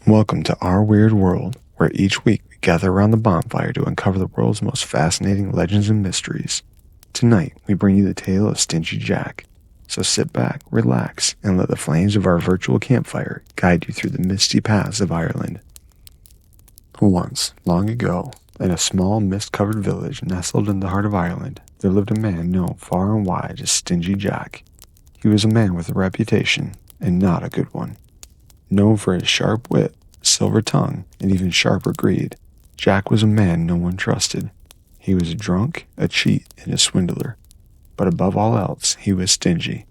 Welcome to our weird world, where each week we gather around the bonfire to uncover the world's most fascinating legends and mysteries. Tonight, we bring you the tale of Stingy Jack. So sit back, relax, and let the flames of our virtual campfire guide you through the misty paths of Ireland. Once, long ago, in a small mist-covered village nestled in the heart of Ireland, there lived a man known far and wide as Stingy Jack. He was a man with a reputation, and not a good one. Known for his sharp wit, silver tongue, and even sharper greed, Jack was a man no one trusted. He was a drunk, a cheat, and a swindler. But above all else, he was stingy.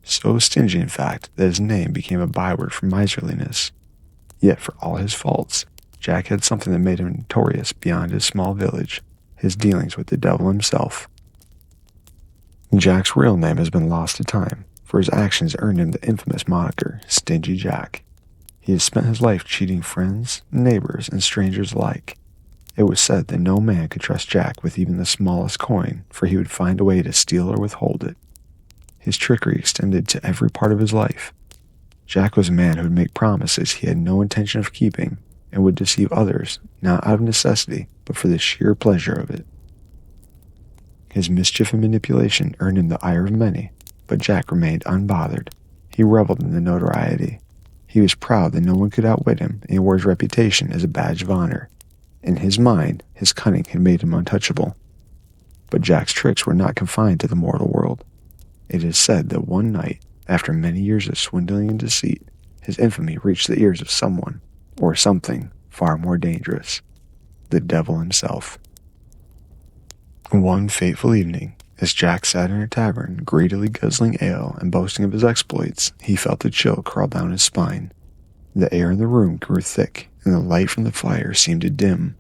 So stingy, in fact, that his name became a byword for miserliness. Yet for all his faults, Jack had something that made him notorious beyond his small village: his dealings with the devil himself. Jack's real name has been lost to time, for his actions earned him the infamous moniker Stingy Jack. He has spent his life cheating friends, neighbors, and strangers alike. It was said that no man could trust Jack with even the smallest coin, for he would find a way to steal or withhold it. His trickery extended to every part of his life. Jack was a man who would make promises he had no intention of keeping, and would deceive others, not out of necessity, but for the sheer pleasure of it. His mischief and manipulation earned him the ire of many, but Jack remained unbothered. He reveled in the notoriety. He was proud that no one could outwit him, and he wore his reputation as a badge of honor. In his mind, his cunning had made him untouchable. But Jack's tricks were not confined to the mortal world. It is said that one night, after many years of swindling and deceit, his infamy reached the ears of someone, or something, far more dangerous: the devil himself. One fateful evening, as Jack sat in a tavern, greedily guzzling ale and boasting of his exploits, he felt a chill crawl down his spine. The air in the room grew thick, and the light from the fire seemed to dim.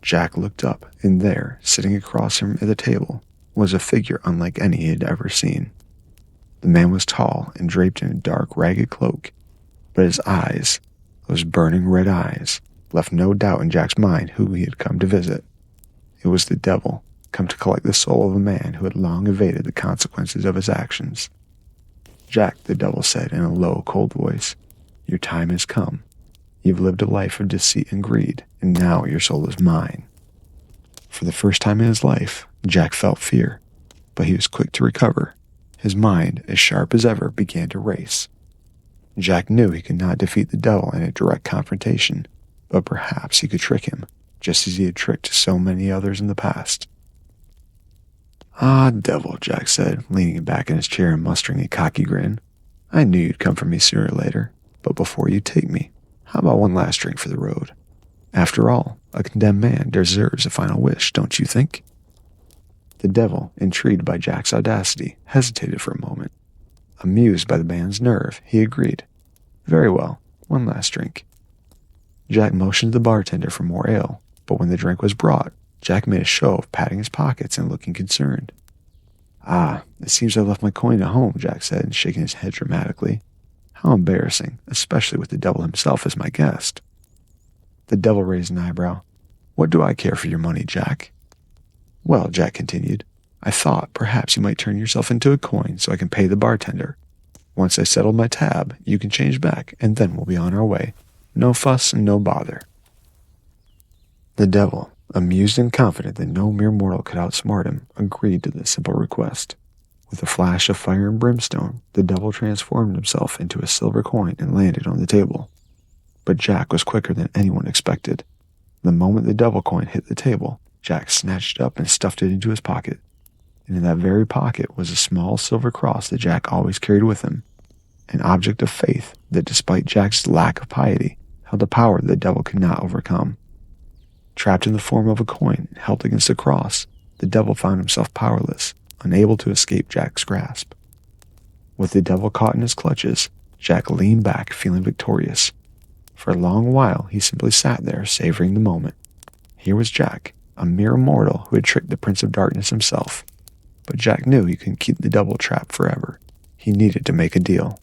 Jack looked up, and there, sitting across from him at the table, was a figure unlike any he had ever seen. The man was tall and draped in a dark, ragged cloak, but his eyes, those burning red eyes, left no doubt in Jack's mind who he had come to visit. It was the devil, come to collect the soul of a man who had long evaded the consequences of his actions. "Jack," the devil said in a low, cold voice, "your time has come. You've lived a life of deceit and greed, and now your soul is mine." For the first time in his life, Jack felt fear, but he was quick to recover. His mind, as sharp as ever, began to race. Jack knew he could not defeat the devil in a direct confrontation, but perhaps he could trick him, just as he had tricked so many others in the past. "Ah, devil," Jack said, leaning back in his chair and mustering a cocky grin. "I knew you'd come for me sooner or later, but before you take me, how about one last drink for the road? After all, a condemned man deserves a final wish, don't you think?" The devil, intrigued by Jack's audacity, hesitated for a moment. Amused by the man's nerve, he agreed. "Very well, one last drink." Jack motioned to the bartender for more ale, but when the drink was brought, Jack made a show of patting his pockets and looking concerned. "Ah, it seems I left my coin at home," Jack said, shaking his head dramatically. "How embarrassing, especially with the devil himself as my guest." The devil raised an eyebrow. "What do I care for your money, Jack?" "Well," Jack continued, "I thought perhaps you might turn yourself into a coin so I can pay the bartender. Once I settle my tab, you can change back, and then we'll be on our way. No fuss and no bother." The devil, amused and confident that no mere mortal could outsmart him, agreed to this simple request. With a flash of fire and brimstone, the devil transformed himself into a silver coin and landed on the table. But Jack was quicker than anyone expected. The moment the devil coin hit the table, Jack snatched it up and stuffed it into his pocket. And in that very pocket was a small silver cross that Jack always carried with him, an object of faith that, despite Jack's lack of piety, held a power the devil could not overcome. Trapped in the form of a coin and held against a cross, the devil found himself powerless, unable to escape Jack's grasp. With the devil caught in his clutches, Jack leaned back, feeling victorious. For a long while, he simply sat there, savoring the moment. Here was Jack, a mere mortal who had tricked the Prince of Darkness himself. But Jack knew he couldn't keep the devil trapped forever. He needed to make a deal.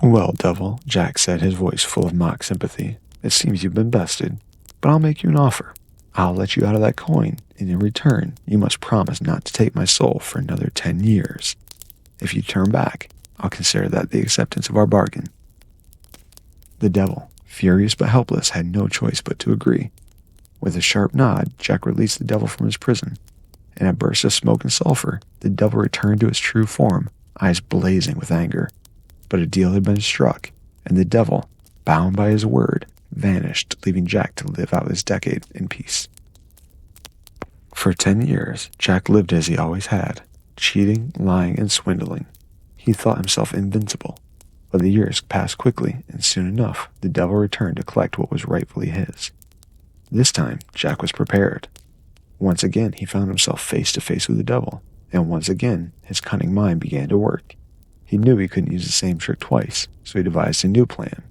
"Well, devil," Jack said, his voice full of mock sympathy, "it seems you've been bested. But I'll make you an offer. I'll let you out of that coin, and in return, you must promise not to take my soul for another 10 years. If you turn back, I'll consider that the acceptance of our bargain." The devil, Furious but helpless, had no choice but to agree. With a sharp nod, Jack released the devil from his prison. In a burst of smoke and sulfur, the devil returned to its true form, eyes blazing with anger. But a deal had been struck, and the devil, bound by his word, vanished, leaving Jack to live out his decade in peace. For 10 years, Jack lived as he always had, cheating, lying, and swindling. He thought himself invincible, but the years passed quickly, and soon enough, the devil returned to collect what was rightfully his. This time, Jack was prepared. Once again, he found himself face to face with the devil, and once again, his cunning mind began to work. He knew he couldn't use the same trick twice, so he devised a new plan.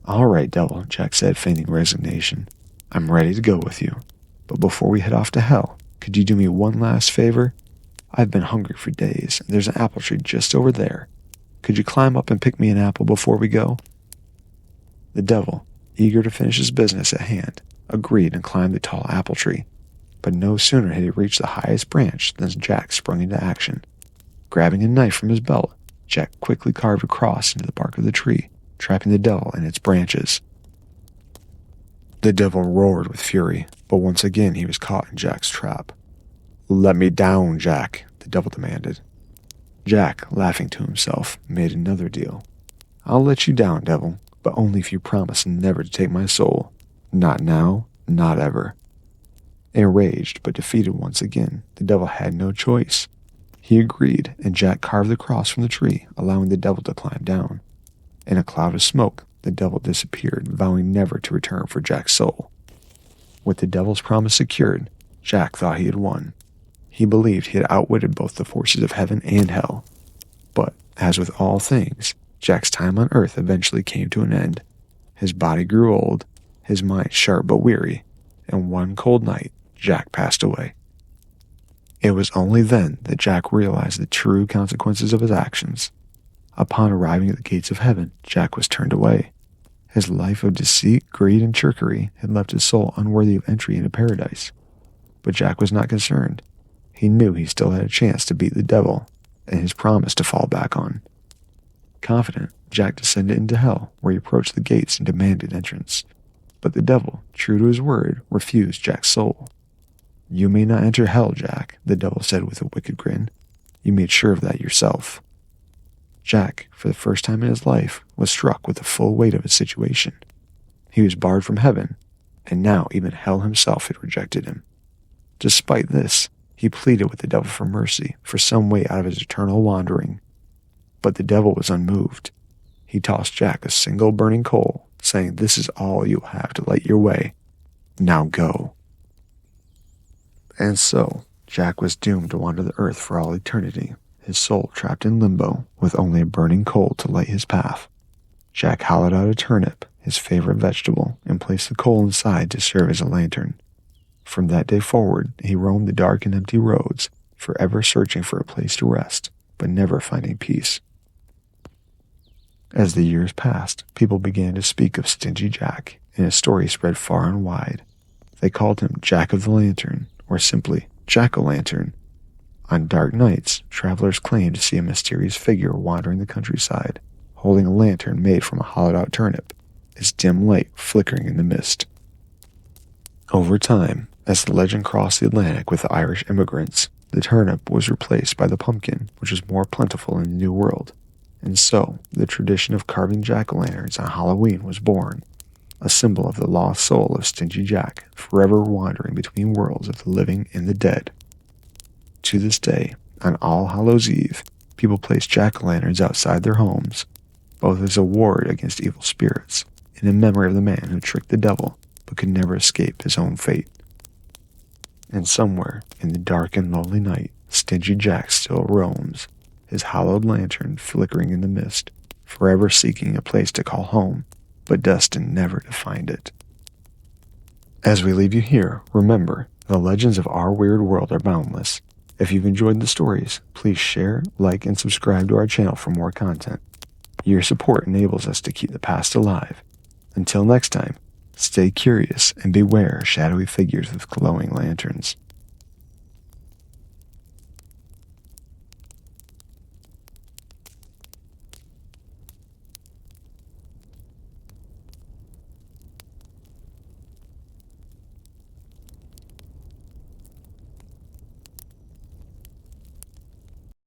"All right, devil," Jack said, feigning resignation. "I'm ready to go with you. But before we head off to hell, could you do me one last favor? I've been hungry for days, and there's an apple tree just over there. Could you climb up and pick me an apple before we go?" The devil, eager to finish his business at hand, agreed and climbed the tall apple tree. But no sooner had he reached the highest branch than Jack sprung into action. Grabbing a knife from his belt, Jack quickly carved a cross into the bark of the tree, trapping the devil in its branches. The devil roared with fury, but once again he was caught in Jack's trap. "Let me down, Jack," the devil demanded. Jack, laughing to himself, made another deal. "I'll let you down, devil, but only if you promise never to take my soul. Not now, not ever." Enraged but defeated once again, the devil had no choice. He agreed, and Jack carved the cross from the tree, allowing the devil to climb down. In a cloud of smoke, the devil disappeared, vowing never to return for Jack's soul. With the devil's promise secured, Jack thought he had won. He believed he had outwitted both the forces of heaven and hell. But, as with all things, Jack's time on earth eventually came to an end. His body grew old, his mind sharp but weary, and one cold night, Jack passed away. It was only then that Jack realized the true consequences of his actions. Upon arriving at the gates of heaven, Jack was turned away. His life of deceit, greed, and trickery had left his soul unworthy of entry into paradise. But Jack was not concerned. He knew he still had a chance to beat the devil, and his promise to fall back on. Confident, Jack descended into hell, where he approached the gates and demanded entrance. But the devil, true to his word, refused Jack's soul. "You may not enter hell, Jack," the devil said with a wicked grin. "You made sure of that yourself." Jack, for the first time in his life, was struck with the full weight of his situation. He was barred from heaven, and now even hell himself had rejected him. Despite this, he pleaded with the devil for mercy, for some way out of his eternal wandering. But the devil was unmoved. He tossed Jack a single burning coal, saying, "This is all you'll have to light your way. Now go." And so, Jack was doomed to wander the earth for all eternity, his soul trapped in limbo, with only a burning coal to light his path. Jack hollowed out a turnip, his favorite vegetable, and placed the coal inside to serve as a lantern. From that day forward, he roamed the dark and empty roads, forever searching for a place to rest, but never finding peace. As the years passed, people began to speak of Stingy Jack, and his story spread far and wide. They called him Jack of the Lantern, or simply Jack-o'-lantern. On dark nights, travelers claimed to see a mysterious figure wandering the countryside, holding a lantern made from a hollowed-out turnip, its dim light flickering in the mist. Over time, as the legend crossed the Atlantic with the Irish immigrants, the turnip was replaced by the pumpkin, which was more plentiful in the New World. And so, the tradition of carving jack-o'-lanterns on Halloween was born, a symbol of the lost soul of Stingy Jack, forever wandering between worlds of the living and the dead. To this day, on All Hallows Eve, people place jack-o'-lanterns outside their homes, both as a ward against evil spirits, and in memory of the man who tricked the devil, but could never escape his own fate. And somewhere, in the dark and lonely night, Stingy Jack still roams, his hollowed lantern flickering in the mist, forever seeking a place to call home, but destined never to find it. As we leave you here, remember, the legends of our weird world are boundless. If you've enjoyed the stories, please share, like, and subscribe to our channel for more content. Your support enables us to keep the past alive. Until next time, stay curious and beware shadowy figures with glowing lanterns.